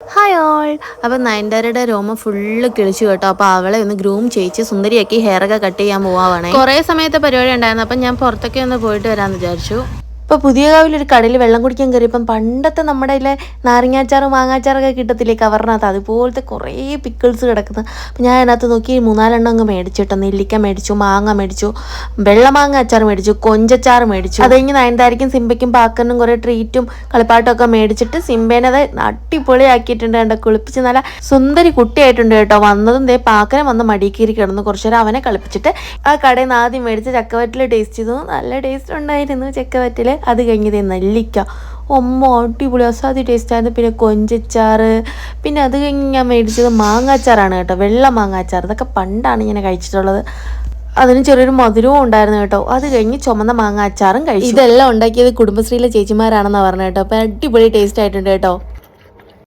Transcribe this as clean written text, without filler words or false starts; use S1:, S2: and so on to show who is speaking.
S1: Hi all. അപ്പം നയൻതാരയുടെ രോമം full കിളിച്ചു കേട്ടോ. അപ്പോൾ അവളെ ഒന്ന് ഗ്രൂം ചെയ്യിച്ച് സുന്ദരിയാക്കി ഹെയറൊക്കെ കട്ട് ചെയ്യാൻ പോവാണേ. കുറേ സമയത്തെ പരിപാടി ഉണ്ടായിരുന്നു. അപ്പം ഞാൻ പുറത്തൊക്കെ ഒന്ന് പോയിട്ട് വരാമെന്ന് വിചാരിച്ചു. ഇപ്പോൾ പുതിയകാവിലൊരു കടയിൽ വെള്ളം കുടിക്കാൻ കയറിയപ്പം പണ്ടത്തെ നമ്മുടെ ഇതിലെ നാരങ്ങാച്ചാറും മാങ്ങാച്ചാറൊക്കെ കിട്ടത്തില്ലേ കവറിനകത്ത്, അതുപോലത്തെ കുറേ പിക്കിൾസ് കിടക്കുന്നത്. അപ്പം ഞാൻ അതിനകത്ത് നോക്കി 3-4 അങ്ങ് മേടിച്ചിട്ടോ. നെല്ലിക്ക മേടിച്ചു, മാങ്ങ മേടിച്ചു, വെള്ളമാങ്ങ അച്ചാർ മേടിച്ചു, കൊഞ്ചച്ചാർ മേടിച്ചു. അത് കഴിഞ്ഞ് നയൻതാരയ്ക്കും സിംബയ്ക്കും പാക്കറിനും കുറേ ട്രീറ്റും കളിപ്പാട്ടും ഒക്കെ മേടിച്ചിട്ട് സിംബേനെ അത് അടിപൊളിയാക്കിയിട്ടുണ്ട്. കണ്ടോ, കുളിപ്പിച്ച് നല്ല സുന്ദരി കുട്ടിയായിട്ടുണ്ട് കേട്ടോ. വന്നതും ദേ പാക്കനെ വന്ന് മടി കീറി കിടന്നു. കുറച്ചു നേരം അവനെ കളിപ്പിച്ചിട്ട് ആ കടയിൽ നിന്ന് ആദ്യം മേടിച്ച് ചക്കവറ്റിൽ ടേസ്റ്റ് ചെയ്തു. നല്ല ടേസ്റ്റ് ഉണ്ടായിരുന്നു ചക്കവറ്റിൽ. അത് കഴിഞ്ഞത് നെല്ലിക്ക, അടിപൊളി അസാധ്യ ടേസ്റ്റായിരുന്നു. പിന്നെ കൊഞ്ചച്ചാറ്, പിന്നെ അത് കഴിഞ്ഞ് ഞാൻ മേടിച്ചത് മാങ്ങാച്ചാറാണ് കേട്ടോ, വെള്ള മാങ്ങാച്ചാർ. ഇതൊക്കെ പണ്ടാണ് ഇങ്ങനെ കഴിച്ചിട്ടുള്ളത്. അതിന് ചെറിയൊരു മധുരവും ഉണ്ടായിരുന്നു കേട്ടോ. അത് കഴിഞ്ഞ് ചുമന്ന മാങ്ങാച്ചാറും കഴിച്ചു. ഇതെല്ലാം ഉണ്ടാക്കിയത് കുടുംബശ്രീയിലെ ചേച്ചിമാരാണെന്നാണ് പറഞ്ഞത് കേട്ടോ. അപ്പോൾ അടിപൊളി ടേസ്റ്റ് ആയിട്ടുണ്ട് കേട്ടോ.